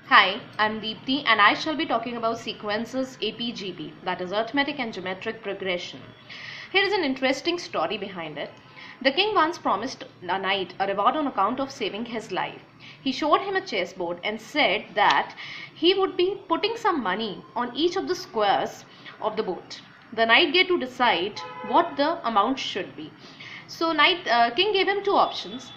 Hi, I'm Deepthi and I shall be talking about sequences APGP, that is arithmetic and geometric progression. Here is an interesting story behind it. The king once promised a knight a reward on account of saving his life. He showed him a chessboard and said that he would be putting some money on each of the squares of the board. The knight get to decide what the amount should be. So king gave him two options.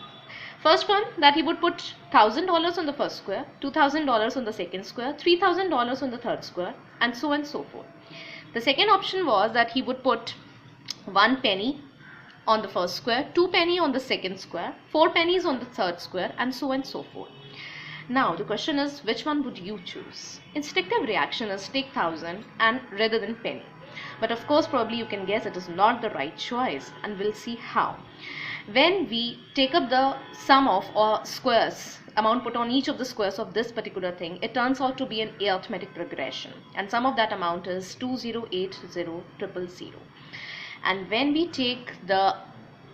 First one, that he would put $1,000 on the first square, $2,000 on the second square, $3,000 on the third square, and so on and so forth. The second option was that he would put 1 penny on the first square, 2 penny on the second square, 4 pennies on the third square, and so on and so forth. Now the question is, which one would you choose? Instinctive reaction is take 1,000 and rather than penny. But of course, probably you can guess it is not the right choice, and we'll see how. When we take up the sum of squares, amount put on each of the squares of this particular thing, it turns out to be an arithmetic progression, and sum of that amount is 2080000. And when we take the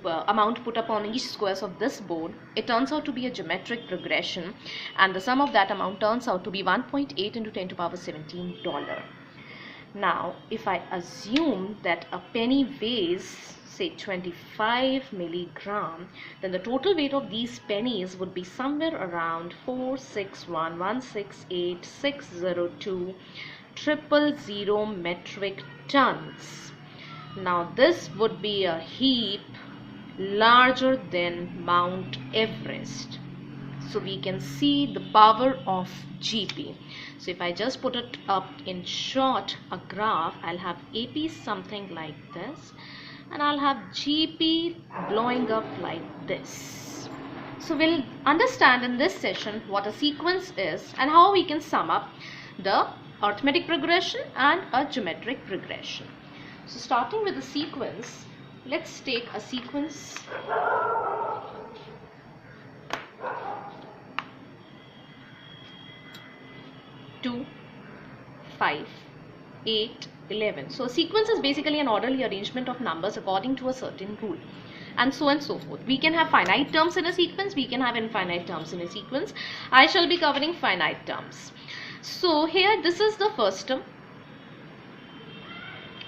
amount put up on each squares of this board, it turns out to be a geometric progression, and the sum of that amount turns out to be 1.8 into 10 to the power 17 dollar. Now if I assume that a penny weighs say 25 milligram, then the total weight of these pennies would be somewhere around 461,168,602,000 metric tons. Now this would be a heap larger than Mount Everest. So we can see the power of GP. So if I just put it up in short, a graph, I'll have AP something like this, and I'll have GP blowing up like this. So we'll understand in this session what a sequence is and how we can sum up the arithmetic progression and a geometric progression. So starting with the sequence, let's take a sequence 2, 5, 8, 11. So a sequence is basically an orderly arrangement of numbers according to a certain rule, and so on and so forth. We can have finite terms in a sequence, we can have infinite terms in a sequence. I shall be covering finite terms. So here this is the first term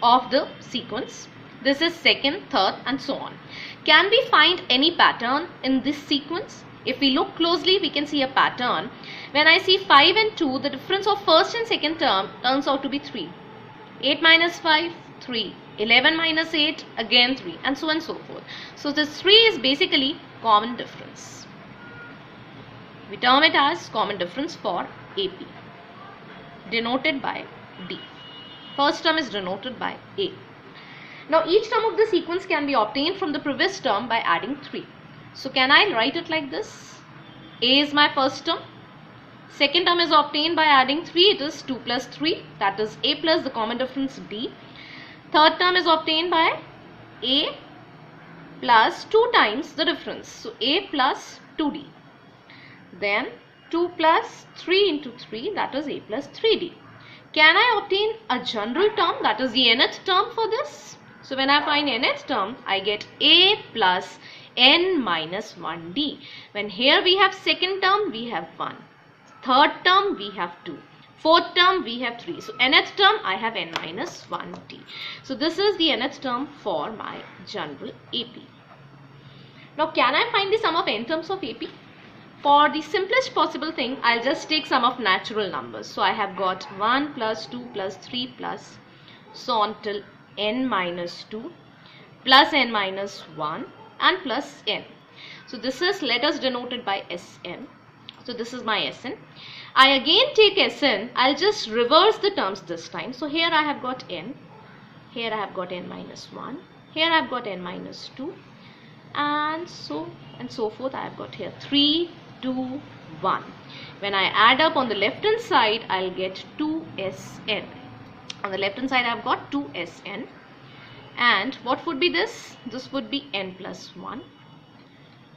of the sequence. This is second, third, and so on. Can we find any pattern in this sequence? If we look closely, we can see a pattern. When I see 5 and 2, the difference of first and second term turns out to be 3. 8 minus 5, 3. 11 minus 8, again 3, and so on and so forth. So this 3 is basically common difference. We term it as common difference for AP, denoted by D. First term is denoted by A. Now each term of the sequence can be obtained from the previous term by adding 3. So can I write it like this? A is my first term. Second term is obtained by adding 3. It is 2 plus 3. That is A plus the common difference D. Third term is obtained by A plus 2 times the difference. So A plus 2D. Then 2 plus 3 into 3, that is A plus 3D. Can I obtain a general term, that is the nth term for this? So when I find nth term, I get A plus n minus 1d. When here we have second term, we have 1. Third term, we have 2. Fourth term, we have 3. So nth term, I have n minus 1d. So this is the nth term for my general AP. Now can I find the sum of n terms of AP? For the simplest possible thing, I'll just take sum of natural numbers. So I have got 1 plus 2 plus 3 plus so on till n minus 2 plus n minus 1 and plus n. So this is, let us denote it by Sn. So this is my Sn. I again take Sn. I'll just reverse the terms this time. So here I have got n. Here I have got n minus 1. Here I have got n minus 2. And so forth. I have got here 3, 2, 1. When I add up on the left hand side, I'll get 2Sn. On the left hand side, I've got 2Sn. And what would be this? This would be n plus 1.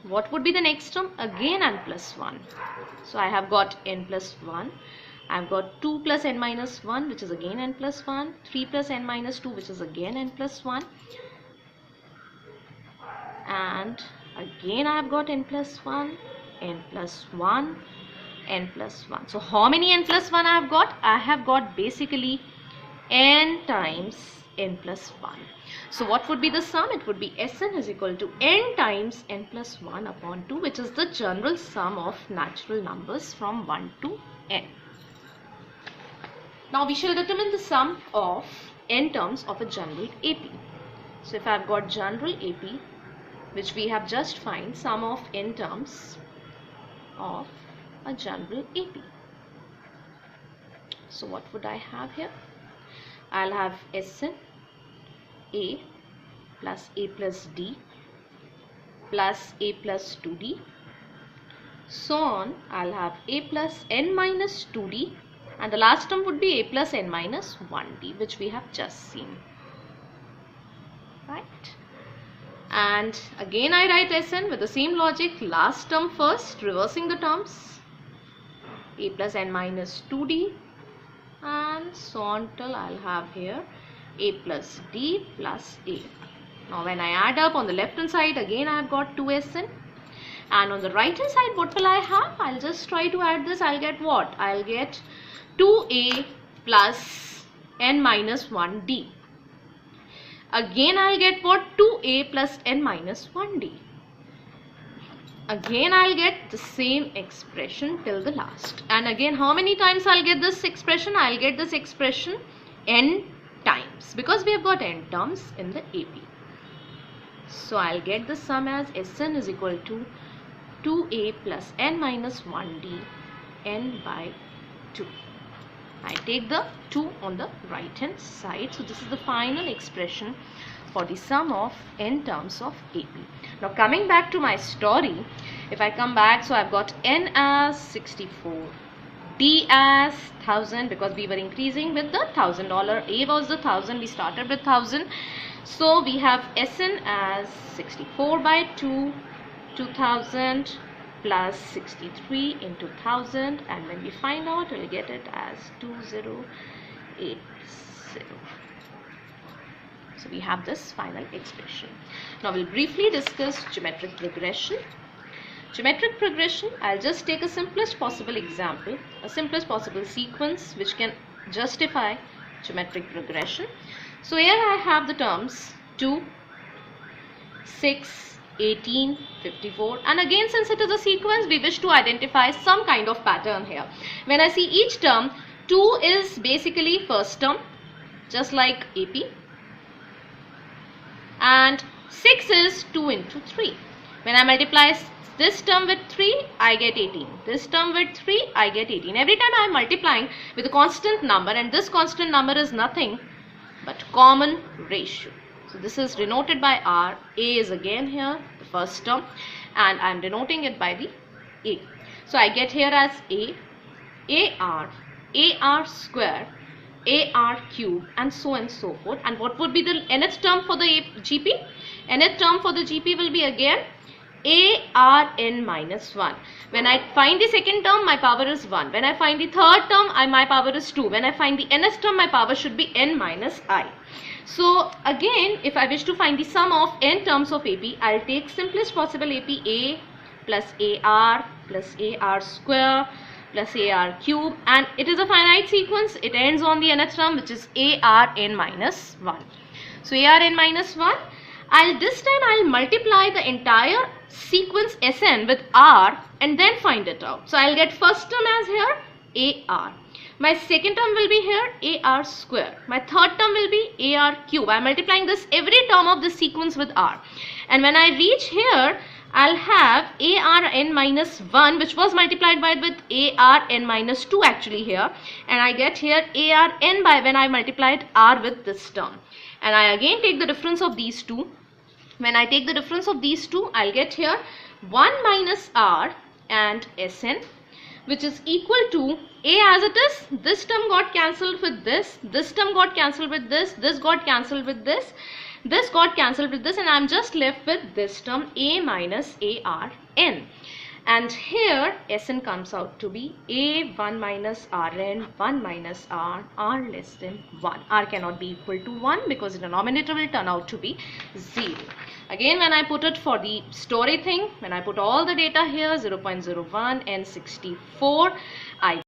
What would be the next term? Again n plus 1. So I have got n plus 1. I've got 2 plus n minus 1, which is again n plus 1. 3 plus n minus 2, which is again n plus 1. And again I have got n plus 1, n plus 1, n plus 1. So how many n plus 1 I have got? I have got basically n times n plus 1. So what would be the sum? It would be Sn is equal to n times n plus 1 upon 2, which is the general sum of natural numbers from 1 to n. Now we shall determine the sum of n terms of a general AP. So if I have got general AP, which we have just find sum of n terms of a general AP. So what would I have here? I'll have Sn A plus A plus D plus A plus 2D. So on, I'll have A plus n minus 2D, and the last term would be A plus n minus 1D, which we have just seen. Right? And again I write Sn with the same logic, last term first, reversing the terms, A plus n minus 2D, and so on till I'll have here A plus D plus A. Now when I add up on the left hand side, again I have got 2Sn, and on the right hand side, what will I have? I'll just try to add this. I'll get what? I'll get 2A plus n minus 1D. Again I'll get what? 2A plus n minus 1D. Again I'll get the same expression till the last. And again, how many times I'll get this expression? I'll get this expression n times, because we have got n terms in the AP. So I'll get the sum as Sn is equal to 2A plus n minus 1D n by 2. I take the 2 on the right hand side. So this is the final expression for the sum of n terms of AP. Now coming back to my story, if I come back, so I've got n as 64, D as 1000, because we were increasing with the $1000. A was the 1000, we started with 1000. So we have Sn as 64 by 2, 2000 plus 63 into 1000, and when we find out, we'll get it as 2080. So we have this final expression. Now we'll briefly discuss geometric progression. Geometric progression, I'll just take a simplest possible example, a simplest possible sequence which can justify geometric progression. So here I have the terms 2, 6, 18, 54, and again, since it is a sequence, we wish to identify some kind of pattern here. When I see each term, 2 is basically first term, just like AP, and 6 is 2 into 3. When I multiply this term with 3, I get 18. This term with 3, I get 18. Every time I am multiplying with a constant number, and this constant number is nothing but common ratio. So this is denoted by R. A is again here, the first term, and I am denoting it by the A. So I get here as A, AR square, AR cube, and so on and so forth. And what would be the nth term for the GP? Nth term for the GP will be again ARN minus 1. When I find the second term, my power is 1. When I find the third term, my power is 2. When I find the nth term, my power should be n minus I. So again, if I wish to find the sum of n terms of AP, I'll take simplest possible AP, A plus AR plus AR square plus AR cube, and it is a finite sequence. It ends on the nth term, which is ARN minus 1. So ARN minus 1, this time I'll multiply the entire sequence Sn with R and then find it out. So I'll get first term as here AR. My second term will be here AR square. My third term will be AR cube. I'm multiplying this every term of the sequence with R. And when I reach here, I'll have ARN minus 1, which was multiplied by with ARN minus 2 actually here. And I get here ARN by when I multiplied R with this term. And I again take the difference of these two. When I take the difference of these two, I'll get here 1 minus R and Sn, which is equal to A as it is. This term got cancelled with this term got cancelled with this got cancelled with this got cancelled with this, and I'm just left with this term A minus ARN. And here Sn comes out to be A 1 minus Rn 1 minus R less than 1. R cannot be equal to 1 because the denominator will turn out to be 0. Again, when I put it for the story thing, when I put all the data here, 0.01 and 64, I